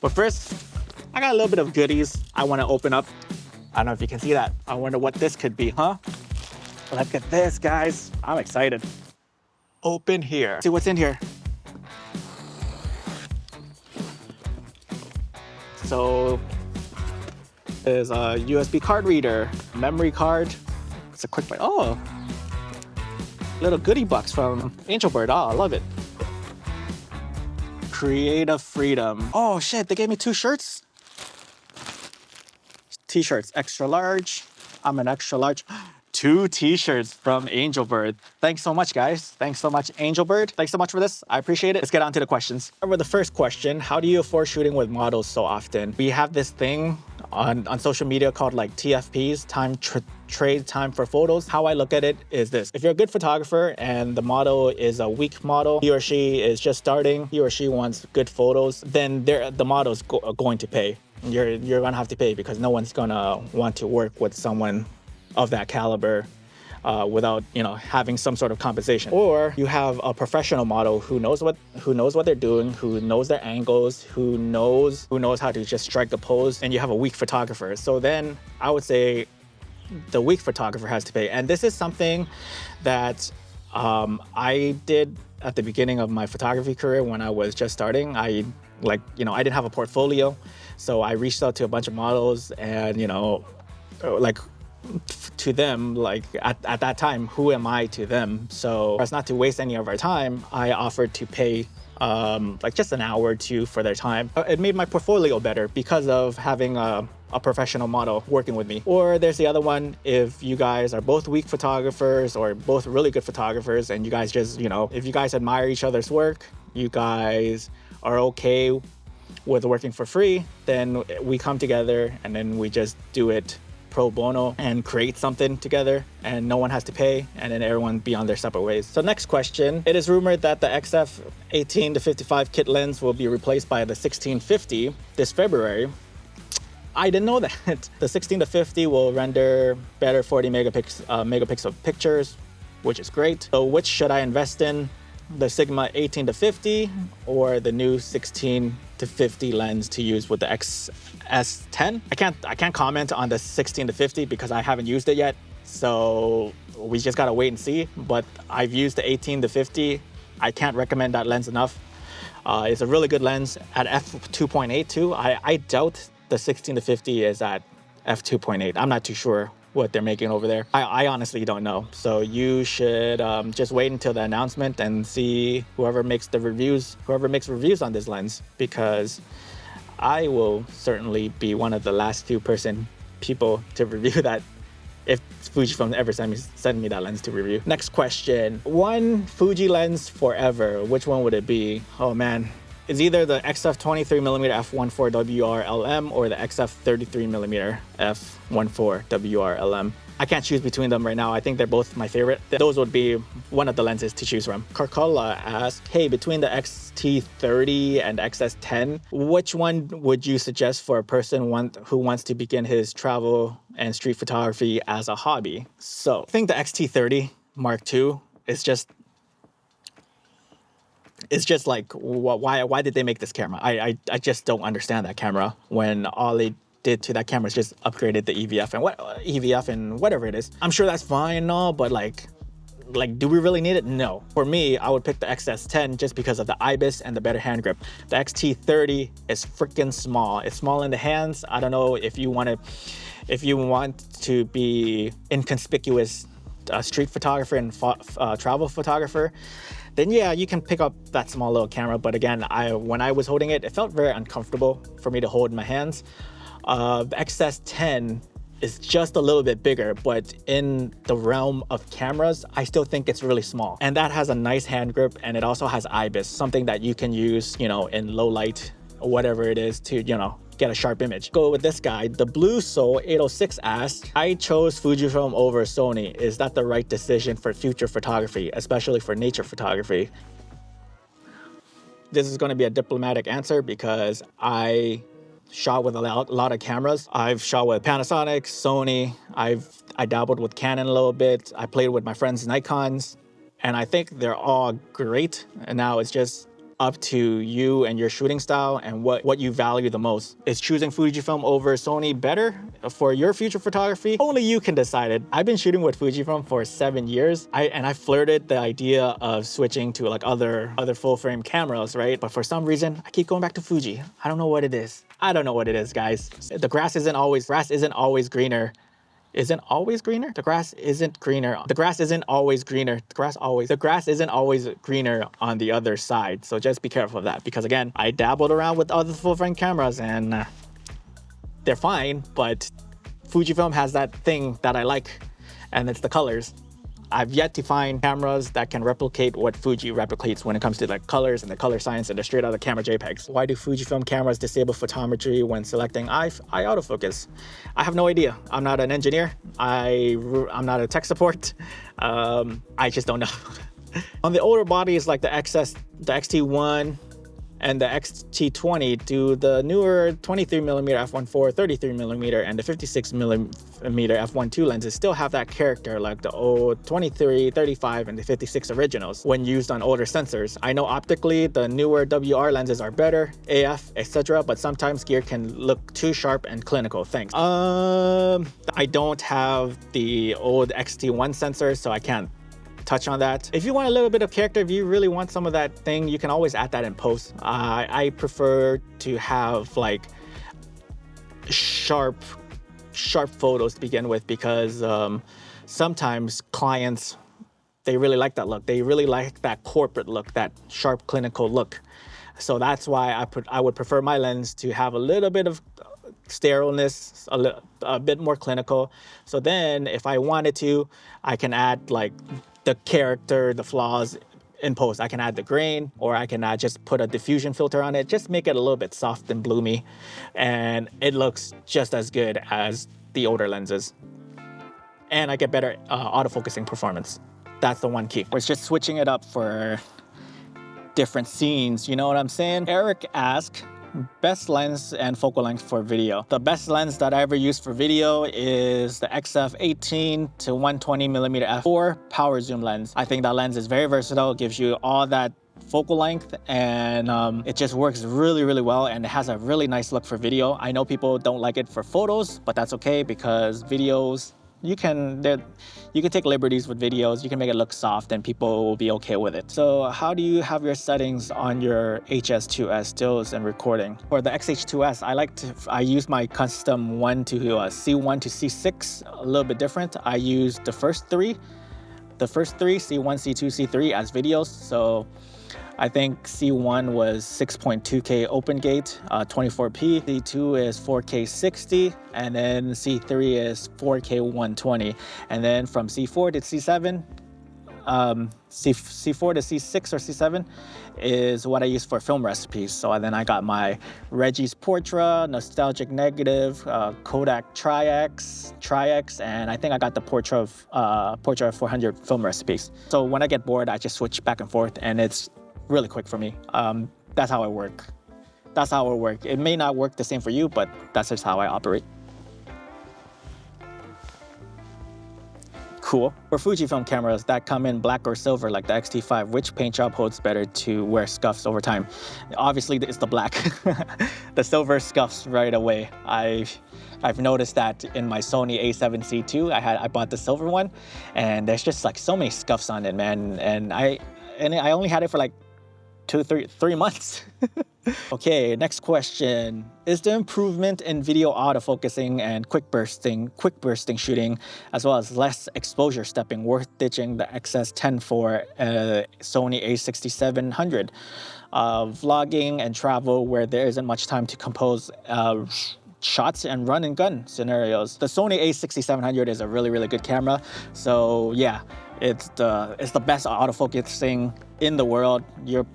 But first, I got a little bit of goodies I want to open up. I don't know if you can see that. I wonder what this could be, huh? Look at this, guys. I'm excited. Open here. See what's in here. So there's a USB card reader, memory card. It's a quick bite. Oh, little goodie box from Angelbird. Oh, I love it. Creative freedom. Oh shit, they gave me 2 shirts. T-shirts, extra large. I'm an extra large. 2 t-shirts from Angelbird. Thanks so much, guys. Thanks so much, Angelbird. Thanks so much for this. I appreciate it. Let's get on to the questions. For the first question, how do you afford shooting with models so often? We have this thing on social media called like TFPs, trade time for photos. How I look at it is this. If you're a good photographer and the model is a weak model, he or she is just starting, he or she wants good photos, then the model's going to pay. You're gonna have to pay because no one's gonna want to work with someone of that caliber without having some sort of compensation. Or you have a professional model who knows what they're doing, who knows their angles, who knows how to just strike the pose, and you have a weak photographer. So then I would say the weak photographer has to pay. And this is something that I did at the beginning of my photography career when I was just starting. I didn't have a portfolio, so I reached out to a bunch of models and to them, like at that time, who am I to them? So as not to waste any of our time, I offered to pay just an hour or 2 for their time. It made my portfolio better because of having a professional model working with me. Or there's the other one, if you guys are both weak photographers or both really good photographers and you guys just, if you guys admire each other's work, you guys are okay with working for free, then we come together and then we just do it pro bono and create something together and no one has to pay and then everyone be on their separate ways. So next question, it is rumored that the XF 18-55 kit lens will be replaced by the 16-50 this February. I didn't know that. The 16-50 will render better 40 megapixel pictures, which is great. So which should I invest in? The Sigma 18-50 or the new 16-50 lens to use with the XS10? I can't comment on the 16-50 because I haven't used it yet. So we just gotta wait and see. But I've used the 18-50. I can't recommend that lens enough. It's a really good lens at f2.8 too. I doubt the 16-50 is at f2.8. I'm not too sure what they're making over there. I honestly don't know. So you should just wait until the announcement and see whoever makes reviews on this lens, because I will certainly be one of the last few people to review that if Fujifilm ever send me that lens to review. Next question, one Fuji lens forever, which one would it be? Oh man. It's either the XF 23mm f1.4 WR-LM or the XF 33mm f1.4 WR-LM. I can't choose between them right now. I think they're both my favorite. Those would be one of the lenses to choose from. Carcola asked, hey, between the XT30 and XS10, which one would you suggest for a person who wants to begin his travel and street photography as a hobby? So I think the XT30 Mark II is just like, why did they make this camera? I just don't understand that camera when all they did to that camera is just upgraded the EVF and whatever it is. I'm sure that's fine and all, but like do we really need it? No. For me, I would pick the XS10 just because of the IBIS and the better hand grip. The XT30 is freaking small. It's small in the hands. I don't know if you want to be inconspicuous street photographer and travel photographer, then yeah, you can pick up that small little camera. But again, when I was holding it, it felt very uncomfortable for me to hold in my hands. The XS10 is just a little bit bigger, but in the realm of cameras, I still think it's really small. And that has a nice hand grip, and it also has IBIS, something that you can use, in low light or whatever it is to, get a sharp image. Go with this guy. The Blue Soul 806 asked, I chose Fujifilm over Sony. Is that the right decision for future photography, especially for nature photography? This is going to be a diplomatic answer because I shot with a lot of cameras. I've shot with Panasonic, Sony. I dabbled with Canon a little bit. I played with my friends' Nikons, and I think they're all great. And now it's just up to you and your shooting style and what you value the most. Is choosing Fujifilm over Sony better for your future photography? Only you can decide it. I've been shooting with Fujifilm for 7 years. I flirted the idea of switching to like other full frame cameras, right? But for some reason, I keep going back to Fuji. I don't know what it is. I don't know what it is, guys. The grass isn't always greener. Isn't always greener? The grass isn't greener. The grass isn't always greener. The grass isn't always greener on the other side. So just be careful of that, because again, I dabbled around with other full frame cameras and they're fine, but Fujifilm has that thing that I like, and it's the colors. I've yet to find cameras that can replicate what Fuji replicates when it comes to like colors and the color science and the straight out of camera JPEGs. Why do Fujifilm cameras disable photometry when selecting eye autofocus? I have no idea. I'm not an engineer. I'm not a tech support. I just don't know. On the older bodies like the XT1 and the XT20, do the newer 23mm f1.4, 33mm, and the 56mm f1.2 lenses still have that character like the old 23, 35, and the 56 originals when used on older sensors? I know optically the newer WR lenses are better, AF, etc., but sometimes gear can look too sharp and clinical. Thanks. I don't have the old XT1 sensor, so I can't touch on that. If you want a little bit of character, if you really want some of that thing, you can always add that in post. I prefer to have like sharp photos to begin with, because sometimes clients, they really like that look. They really like that corporate look, that sharp clinical look. So that's why I would prefer my lens to have a little bit of sterileness, a bit more clinical. So then if I wanted to, I can add like the character, the flaws in post. I can add the grain, or I can just put a diffusion filter on it, just make it a little bit soft and bloomy, and it looks just as good as the older lenses. And I get better autofocusing performance. That's the one key. It's just switching it up for different scenes, you know what I'm saying? Eric asked, best lens and focal length for video. The best lens that I ever used for video is the XF 18 to 120mm f4 power zoom lens. I think that lens is very versatile. It gives you all that focal length, and it just works really, really well, and it has a really nice look for video. I know people don't like it for photos, but that's okay, because videos, you can take liberties with videos. You can make it look soft and people will be okay with it. So how do you have your settings on your XS2s stills and recording? For the XH2s, I use my custom C1 to C6 a little bit different. I use the first three, C1, C2, C3 as videos. So I think C1 was 6.2K open gate, 24p. C2 is 4K 60, and then C3 is 4K 120. And then from C4 to C7, C4 to C6 or C7 is what I use for film recipes. So then I got my Reggie's Portra, Nostalgic Negative, Kodak Tri-X, and I think I got the Portra 400 film recipes. So when I get bored, I just switch back and forth, and it's really quick for me. That's how I work. That's how it works. It may not work the same for you, but that's just how I operate. Cool. For Fujifilm cameras that come in black or silver like the X-T5, which paint job holds better to wear scuffs over time? Obviously, it's the black. The silver scuffs right away. I've noticed that in my Sony a7C II. I bought the silver one, and there's just like so many scuffs on it, man. And I only had it for like 3 months. Okay, next question. Is the improvement in video autofocusing and quick bursting shooting, as well as less exposure stepping, worth ditching the XS10 for Sony a6700? Vlogging and travel where there isn't much time to compose shots and run and gun scenarios. The Sony a6700 is a really, really good camera. So yeah, it's the best autofocusing in the world. You're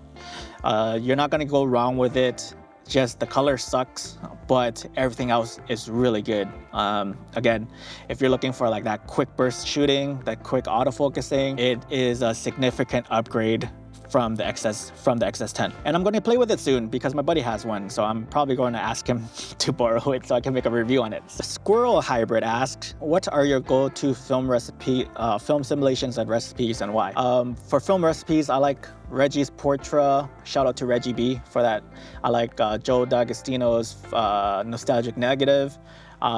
not gonna go wrong with it. Just the color sucks, but everything else is really good. Again, if you're looking for like that quick burst shooting, that quick autofocusing, it is a significant upgrade from the XS10. And I'm going to play with it soon because my buddy has one. So I'm probably going to ask him to borrow it so I can make a review on it. Squirrel Hybrid asks, what are your go-to film simulations and recipes and why? For film recipes, I like Reggie's Portra. Shout out to Reggie B for that. I like Joe D'Agostino's Nostalgic Negative.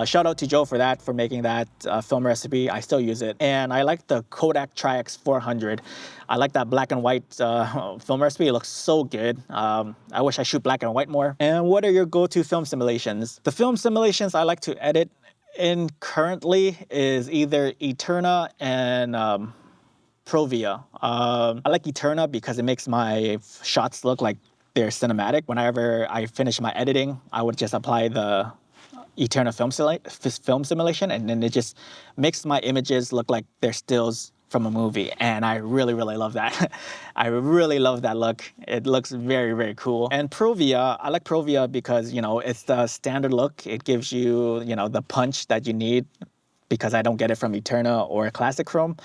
Shout out to Joe for that, for making that film recipe. I still use it. And I like the Kodak Tri-X 400. I like that black and white film recipe. It looks so good. I wish I shoot black and white more. And what are your go-to film simulations? The film simulations I like to edit in currently is either Eterna and Provia. I like Eterna because it makes my shots look like they're cinematic. Whenever I finish my editing, I would just apply the Eterna film simulation, and then it just makes my images look like they're stills from a movie, and I really love that. I really love that look. It looks very cool. And Provia, I like Provia because, you know, it's the standard look. It gives you, you know, the punch that you need, because I don't get it from Eterna or Classic Chrome.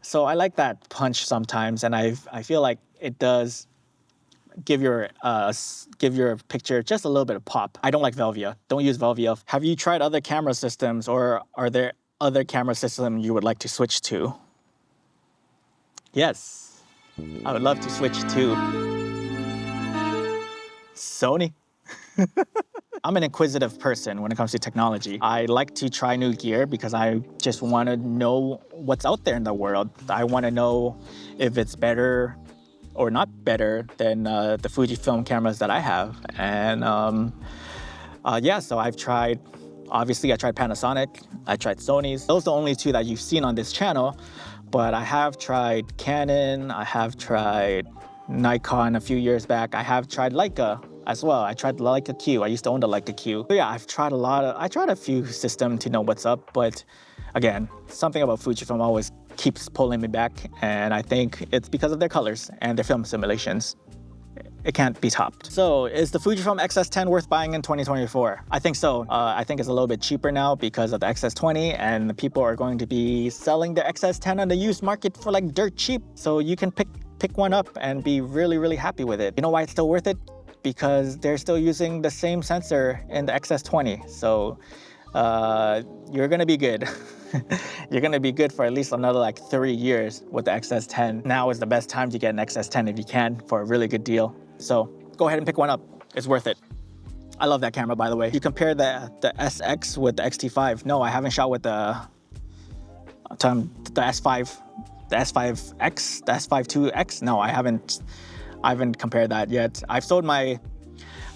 So I like that punch sometimes, and I feel like it does give your picture just a little bit of pop. I don't like Velvia. Don't use Velvia. Have you tried other camera systems, or are there other camera systems you would like to switch to? Yes, I would love to switch to Sony. I'm an inquisitive person when it comes to technology. I like to try new gear because I just want to know what's out there in the world. I want to know if it's better or not better than the Fujifilm cameras that I have. And yeah, so I've tried, obviously I tried Panasonic, I tried Sony's. Those are the only two that you've seen on this channel, but I have tried Canon, I have tried Nikon a few years back, I have tried Leica as well. I tried the Leica Q, I used to own the Leica Q. So yeah, I've tried a few systems to know what's up, but again, something about Fujifilm always keeps pulling me back, and I think it's because of their colors and their film simulations. It can't be topped. So is the Fujifilm XS10 worth buying in 2024? I think so. I think it's a little bit cheaper now because of the XS20, and the people are going to be selling the XS10 on the used market for like dirt cheap. So you can pick one up and be really happy with it. You know why it's still worth it? Because they're still using the same sensor in the XS20. So you're gonna be good. You're gonna be good for at least another like 3 years with the XS10. Now is the best time to get an XS10 if you can, for a really good deal. So go ahead and pick one up. It's worth it. I love that camera, by the way. You compare the SX with the XT5. No, I haven't shot with the S5, the S5X, the S5 IIX. No, I haven't compared that yet. I sold my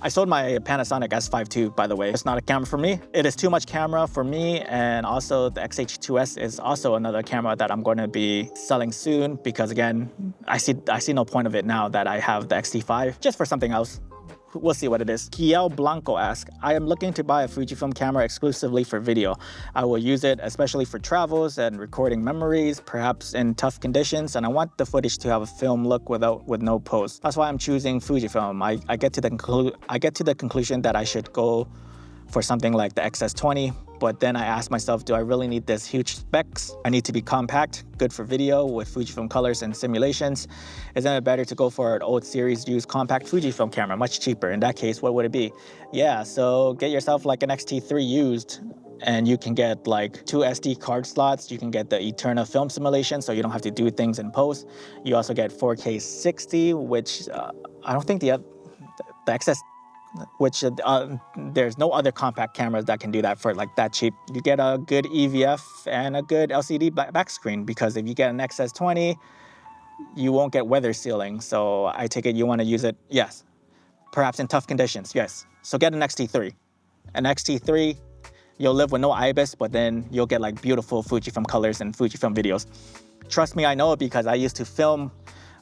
Panasonic S5 II, by the way. It's not a camera for me. It is too much camera for me, and also the XH2s is also another camera that I'm going to be selling soon because, again, I see no point of it now that I have the XT5, just for something else. We'll see what it is. Kiel Blanco asks, I am looking to buy a Fujifilm camera exclusively for video. I will use it especially for travels and recording memories, perhaps in tough conditions, and I want the footage to have a film look with no post. That's why I'm choosing Fujifilm. I get to the conclusion that I should go for something like the XS20, but then I ask myself, do I really need this huge specs? I need to be compact, good for video with Fujifilm colors and simulations. Isn't it better to go for an old series used compact Fujifilm camera, much cheaper? In that case, what would it be? Yeah, so get yourself like an XT3 used, and you can get like 2 SD card slots. You can get the Eterna film simulation, so you don't have to do things in post. You also get 4K 60, which I don't think the XS, which there's no other compact cameras that can do that for like that cheap. You get a good EVF and a good LCD back screen, because if you get an XS20, you won't get weather sealing. So I take it you want to use it, yes, perhaps in tough conditions, yes. So get an XT3. An XT3, you'll live with no IBIS, but then you'll get like beautiful Fujifilm colors and Fujifilm videos. Trust me, I know it because I used to film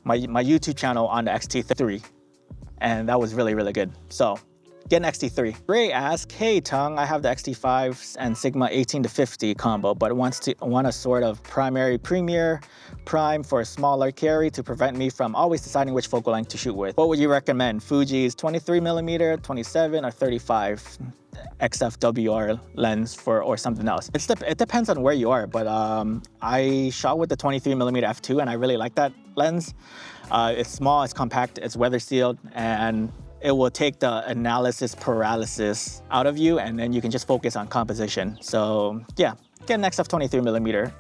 my YouTube channel on the XT3. And that was really good. So Get an XT3. Ray asks, hey Tongue, I have the XT5 and Sigma 18 to 50 combo, but want a sort of primary premiere prime for a smaller carry to prevent me from always deciding which focal length to shoot with. What would you recommend? Fuji's 23mm, 27 or 35 XFWR lens or something else? It depends on where you are, but I shot with the 23mm f2 and I really like that lens. It's small, it's compact, it's weather sealed, and it will take the analysis paralysis out of you, and then you can just focus on composition. So yeah, get an XF23mm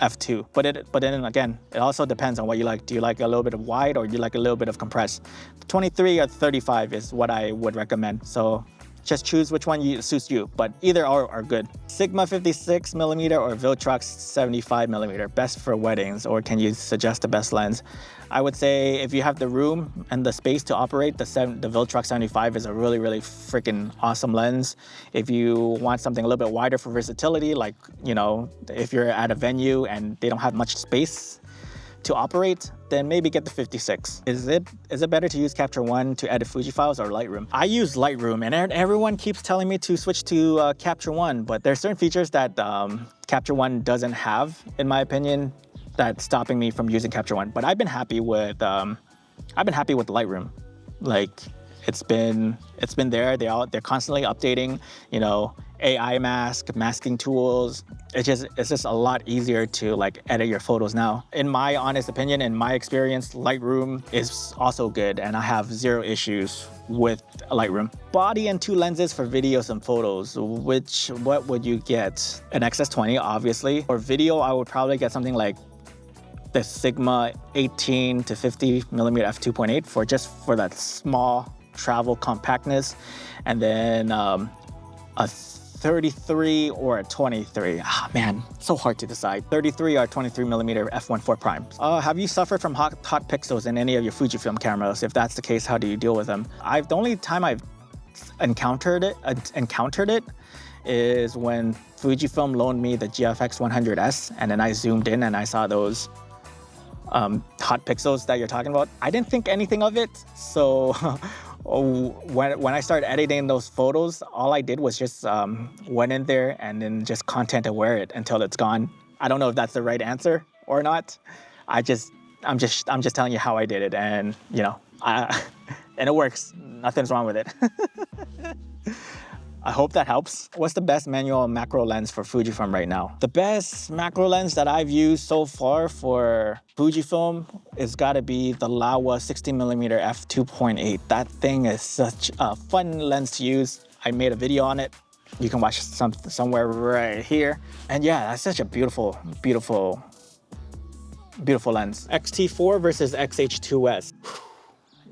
f2. But then again, it also depends on what you like. Do you like a little bit of wide or do you like a little bit of compressed? 23 or 35 is what I would recommend. So just choose which one suits you, but either are good. Sigma 56mm or Viltrox 75mm, best for weddings, or can you suggest the best lens? I would say if you have the room and the space to operate, the Viltrox 75 is a really, really freaking awesome lens. If you want something a little bit wider for versatility, like, you know, if you're at a venue and they don't have much space to operate, then maybe get the 56. Is it better to use Capture One to edit Fuji files or Lightroom? I use Lightroom, and everyone keeps telling me to switch to Capture One, but there's certain features that Capture One doesn't have, in my opinion, that's stopping me from using Capture One. But I've been happy with Lightroom. Like, it's been there. They're constantly updating, you know, AI masking tools. It's just a lot easier to like edit your photos now. In my honest opinion, in my experience, Lightroom is also good, and I have zero issues with Lightroom. Body and 2 lenses for videos and photos. What would you get? An XS20, obviously. For video, I would probably get something like the Sigma 18 to 50mm f2.8 for that small travel compactness, and then a 33 or a 23. Ah, man, so hard to decide. 33 or 23mm f1.4 prime. Have you suffered from hot pixels in any of your Fujifilm cameras? If that's the case, how do you deal with them? The only time I've encountered it is when Fujifilm loaned me the GFX 100S, and then I zoomed in and I saw those hot pixels that you're talking about. I didn't think anything of it, so when I started editing those photos, all I did was just went in there and then just content aware it until it's gone. I don't know if that's the right answer or not. I'm just telling you how I did it, and you know, and it works. Nothing's wrong with it. I hope that helps. What's the best manual macro lens for Fujifilm right now? The best macro lens that I've used so far for Fujifilm is gotta be the Laowa 60mm f2.8. That thing is such a fun lens to use. I made a video on it. You can watch somewhere right here. And yeah, that's such a beautiful, beautiful, beautiful lens. XT4 versus XH2s.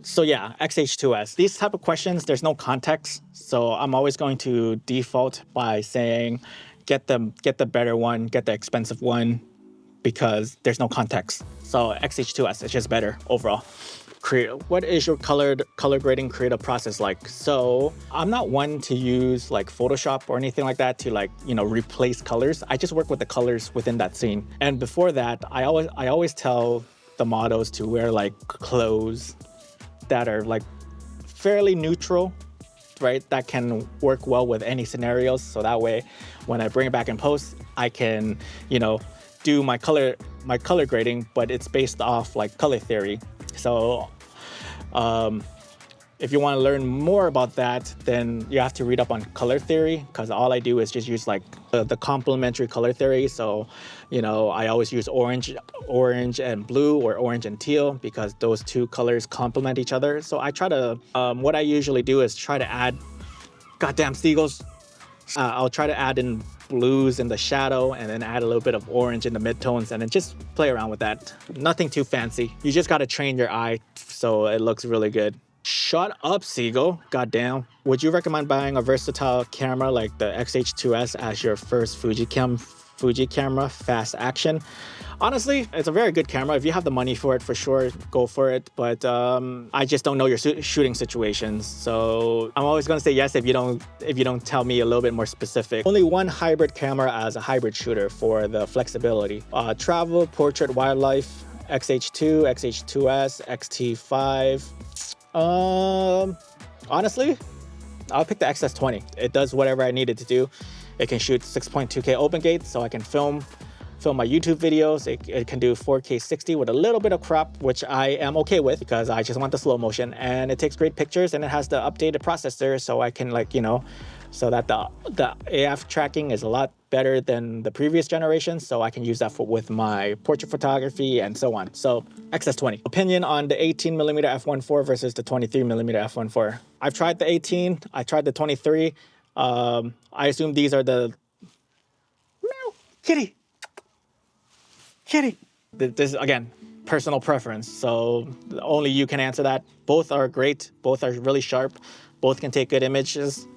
So yeah, XH2s. These type of questions, there's no context. So I'm always going to default by saying, get the better one, get the expensive one, because there's no context. So XH2s is just better overall. What is your color grading creative process like? So I'm not one to use like Photoshop or anything like that to like, you know, replace colors. I just work with the colors within that scene. And before that, I always tell the models to wear like clothes that are like fairly neutral, right? That can work well with any scenarios. So that way, when I bring it back in post, I can, you know, do my color grading, but it's based off like color theory. So if you want to learn more about that, then you have to read up on color theory, because all I do is just use like the complementary color theory. So, you know, I always use orange and blue, or orange and teal, because those two colors complement each other. So I try to, what I usually do is try to add, goddamn seagulls. I'll try to add in blues in the shadow, and then add a little bit of orange in the midtones, and then just play around with that. Nothing too fancy. You just got to train your eye so it looks really good. Shut up, Seagull. Goddamn. Would you recommend buying a versatile camera like the XH2s as your first Fuji camera, fast action? Honestly, it's a very good camera. If you have the money for it, for sure, go for it. But I just don't know your shooting situations. So I'm always gonna say yes if you don't tell me a little bit more specific. Only one hybrid camera as a hybrid shooter for the flexibility. Travel, portrait, wildlife, XH2, XH2s, XT5. Honestly, I'll pick the XS20. It does whatever I need it to do. It can shoot 6.2K open gate, so I can film my YouTube videos. It can do 4K 60 with a little bit of crop, which I am okay with because I just want the slow motion, and it takes great pictures, and it has the updated processor, so I can like, you know, so that the AF tracking is a lot better than the previous generation, so I can use that with my portrait photography and so on. So XS20. Opinion on the 18mm f1.4 versus the 23mm f1.4. I've tried the 18, I tried the 23. I assume these are the kitty. This, again, personal preference, so only you can answer that. Both are great, both are really sharp, both can take good images.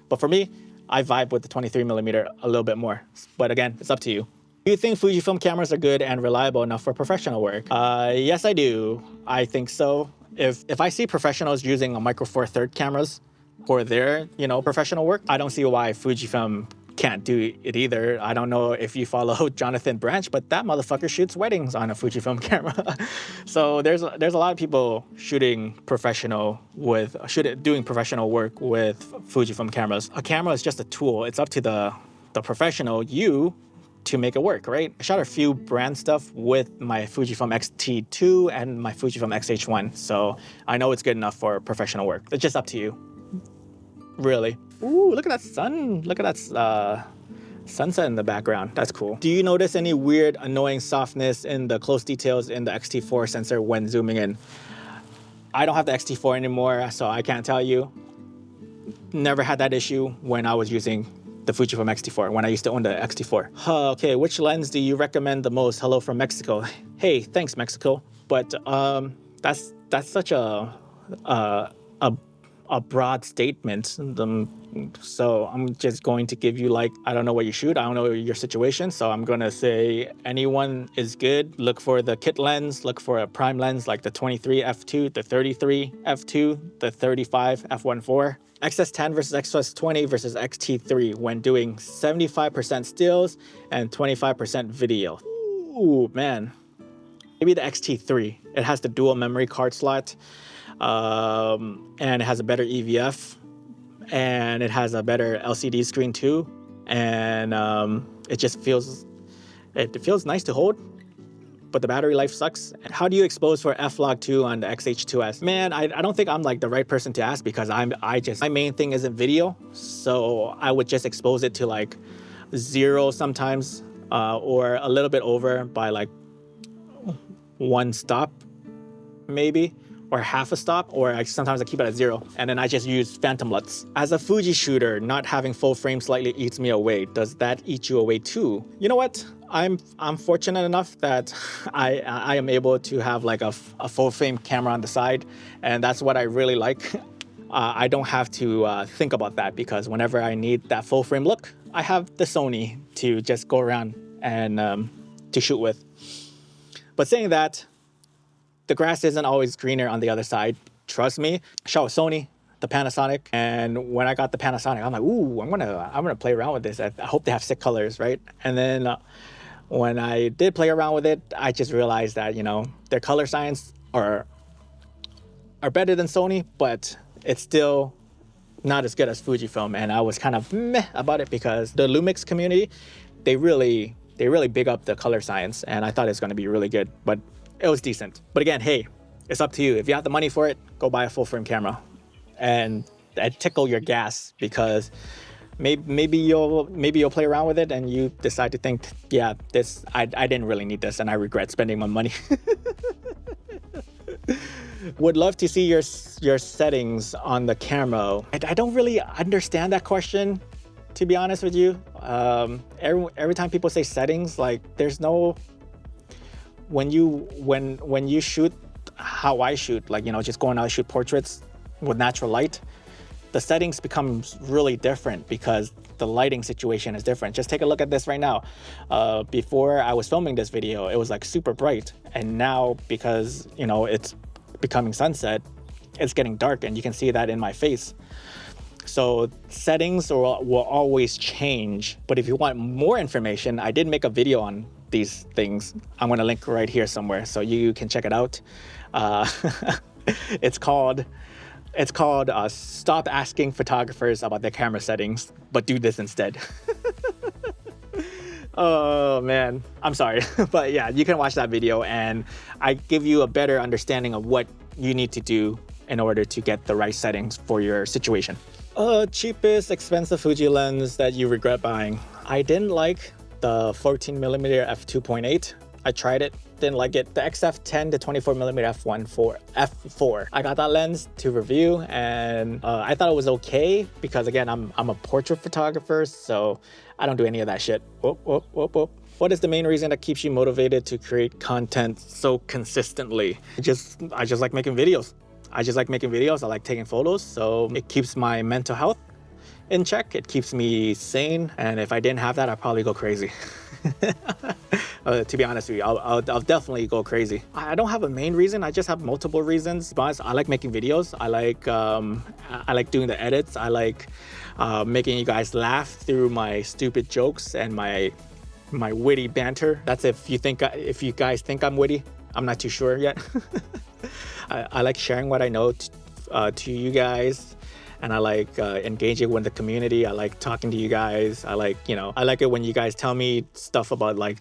But for me, I vibe with the 23mm a little bit more. But again, it's up to you. Do you think Fujifilm cameras are good and reliable enough for professional work? Yes, I do. I think so. If I see professionals using a Micro Four Thirds cameras for their, you know, professional work, I don't see why Fujifilm can't do it either. I don't know if you follow Jonathan Branch, but that motherfucker shoots weddings on a Fujifilm camera. So there's a lot of people doing professional work with Fujifilm cameras. A camera is just a tool. It's up to the professional, you, to make it work, right? I shot a few brand stuff with my Fujifilm XT2 and my Fujifilm XH1, so I know it's good enough for professional work. It's just up to you, really. Ooh, look at that sun. Look at that sunset in the background. That's cool. Do you notice any weird, annoying softness in the close details in the XT4 sensor when zooming in? I don't have the XT4 anymore, so I can't tell you. Never had that issue when I was using the Fujifilm XT4, when I used to own the XT4. Okay, which lens do you recommend the most? Hello from Mexico. Hey, thanks, Mexico. But that's such a broad statement. So I'm just going to give you, like, I don't know what you shoot, I don't know your situation, so I'm gonna say anyone is good. Look for the kit lens, look for a prime lens like the 23 f2, the 33 f2, the 35 f1.4. XS10 versus XS20 versus XT3 when doing 75% stills and 25% video. Ooh, man. Maybe the XT3. It has the dual memory card slot, and it has a better EVF, and it has a better LCD screen too, and it just feels nice to hold, but the battery life sucks. How do you expose for f-log2 on the XH2s? Man, I don't think I'm like the right person to ask, because my main thing isn't video, so I would just expose it to like 0 sometimes, or a little bit over by like 1 stop maybe, or half a stop, or sometimes I keep it at 0, and then I just use phantom LUTs. As a Fuji shooter, not having full frame slightly eats me away. Does that eat you away too? You know what? I'm fortunate enough that I am able to have like a full frame camera on the side, and that's what I really like. I don't have to think about that, because whenever I need that full frame look, I have the Sony to just go around and to shoot with. But saying that, the grass isn't always greener on the other side. Trust me. I shot with Sony, the Panasonic, and when I got the Panasonic, I'm like, ooh, I'm gonna play around with this. I hope they have sick colors, right? And then when I did play around with it, I just realized that, you know, their color science are better than Sony, but it's still not as good as Fujifilm. And I was kind of meh about it, because the Lumix community, they really big up the color science, and I thought it was gonna be really good, but it was decent. But again, hey, it's up to you. If you have the money for it, go buy a full frame camera and tickle your gas, because maybe you'll play around with it and you decide to think, yeah, I didn't really need this, and I regret spending my money. Would love to see your settings on the camera. I don't really understand that question, to be honest with you. Every time people say settings, like, there's no, when you shoot how I shoot, like, you know, just going out and shoot portraits with natural light, the settings becomes really different because the lighting situation is different. Just take a look at this right now. Before I was filming this video, it was like super bright, and now, because, you know, it's becoming sunset, it's getting dark, and you can see that in my face. So settings will always change. But if you want more information, I did make a video on these things. I'm going to link right here somewhere, so you can check it out. It's called It's called Stop Asking Photographers About Their Camera Settings, but do this instead. Oh man, I'm sorry. But yeah, you can watch that video and I give you a better understanding of what you need to do in order to get the right settings for your situation. Cheapest expensive Fuji lens that you regret buying. I didn't like the 14mm f2.8. I tried it, didn't like it. The XF10 to 24mm f4. I got that lens to review and I thought it was okay because again, I'm a portrait photographer, so I don't do any of that shit. What is the main reason that keeps you motivated to create content so consistently? I just like making videos. I like taking photos, so it keeps my mental health in check. It keeps me sane, and if I didn't have that, I'd probably go crazy. To be honest with you, I'll definitely go crazy. I don't have a main reason. I just have multiple reasons. But I like making videos. I like doing the edits. I like making you guys laugh through my stupid jokes and my witty banter. That's if you guys think I'm witty. I'm not too sure yet. I like sharing what I know to you guys. And I like engaging with the community. I like talking to you guys. I like it when you guys tell me stuff about like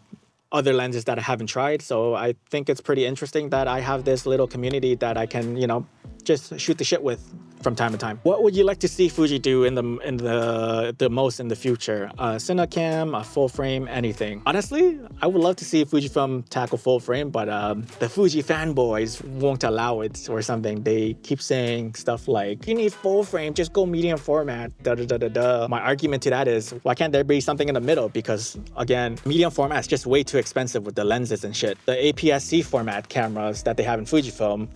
other lenses that I haven't tried. So I think it's pretty interesting that I have this little community that I can, just shoot the shit with from time to time. What would you like to see Fuji do in the most in the future? Cine Cam, a full frame, anything. Honestly, I would love to see Fujifilm tackle full frame, but the Fuji fanboys won't allow it or something. They keep saying stuff like, you need full frame, just go medium format, da da da da da. My argument to that is, why can't there be something in the middle? Because again, medium format is just way too expensive with the lenses and shit. The APS-C format cameras that they have in Fujifilm,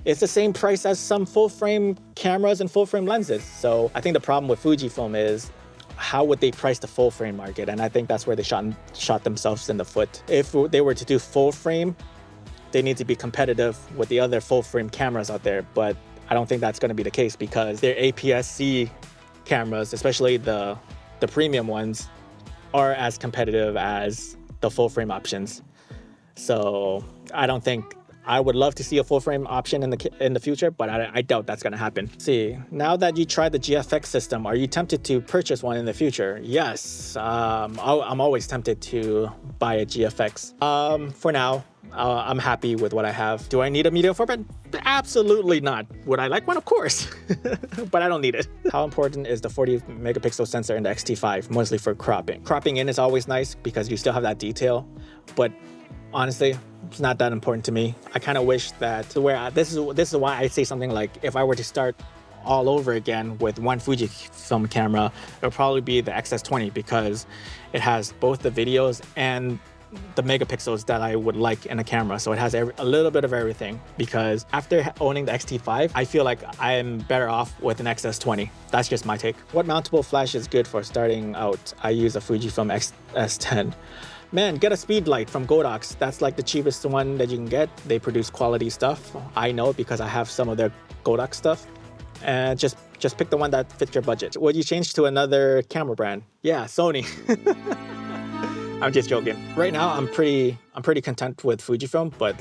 it's the same price as some full frame cameras and full frame lenses. So I think the problem with Fujifilm is how would they price the full frame market? And I think that's where they shot themselves in the foot. If they were to do full frame, they need to be competitive with the other full frame cameras out there. But I don't think that's going to be the case because their APS-C cameras, especially the premium ones, are as competitive as the full frame options. So I would love to see a full frame option in the future, but I doubt that's gonna happen. See, now that you tried the GFX system, are you tempted to purchase one in the future? Yes, I'm always tempted to buy a GFX. For now, I'm happy with what I have. Do I need a medium format? Absolutely not. Would I like one? Of course, but I don't need it. How important is the 40 megapixel sensor in the XT5? Mostly for cropping. Cropping in is always nice because you still have that detail, but honestly, it's not that important to me. I kind of wish that this is why I say something like, if I were to start all over again with one Fujifilm camera, it would probably be the XS10 because it has both the videos and the megapixels that I would like in a camera. So it has a little bit of everything, because after owning the XT5, I feel like I'm better off with an XS10. That's just my take. What mountable flash is good for starting out? I use a Fujifilm XS10. Man, get a speed light from Godox. That's like the cheapest one that you can get. They produce quality stuff. I know because I have some of their Godox stuff. And just pick the one that fits your budget. Would you change to another camera brand? Yeah, Sony. I'm just joking. Right now, I'm pretty content with Fujifilm, but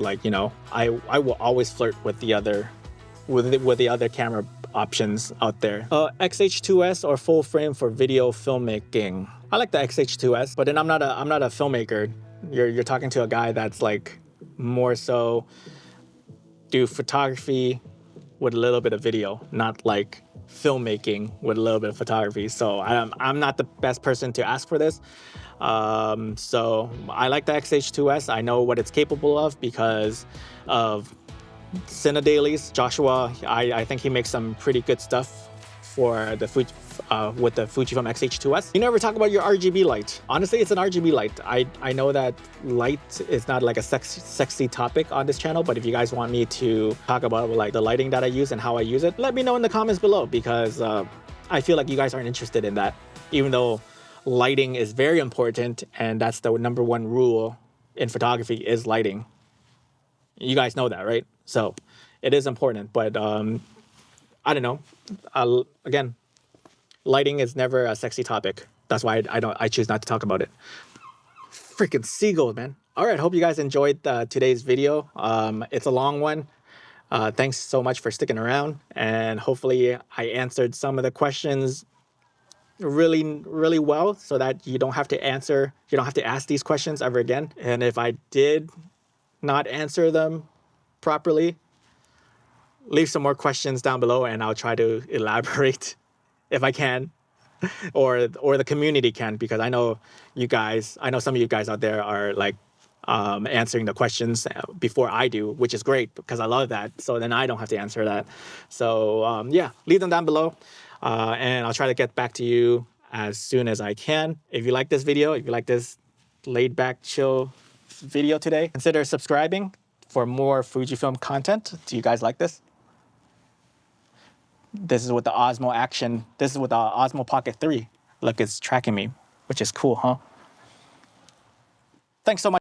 I will always flirt with the other camera options out there. XH2s or full frame for video filmmaking. I like the XH2s, but then I'm not a filmmaker. You're talking to a guy that's like more so do photography with a little bit of video, not like filmmaking with a little bit of photography. So I'm not the best person to ask for this. So I like the XH2s. I know what it's capable of because of Cine Dailies. Joshua, I think he makes some pretty good stuff for the with the Fujifilm XH2s. You never talk about your RGB light. Honestly, it's an RGB light. I know that light is not like a sexy topic on this channel, but if you guys want me to talk about like the lighting that I use and how I use it, let me know in the comments below, because I feel like you guys aren't interested in that, even though lighting is very important and that's the #1 rule in photography is lighting. You guys know that, right? So it is important, but I don't know. Again, lighting is never a sexy topic. That's why I choose not to talk about it. Freaking seagulls, man. All right, hope you guys enjoyed today's video. It's a long one. Thanks so much for sticking around, and hopefully I answered some of the questions really well, so that you don't have to ask these questions ever again. And if I did not answer them properly, leave some more questions down below and I'll try to elaborate if I can, or the community can, because I know some of you guys out there are like answering the questions before I do, which is great because I love that. So then I don't have to answer that. So yeah, leave them down below, and I'll try to get back to you as soon as I can. If you like this video, if you like this laid back, chill video today, consider subscribing for more Fujifilm content. Do you guys like this? This is with the Osmo Action. This is with the Osmo Pocket 3. Look, it's tracking me, which is cool, huh? Thanks so much.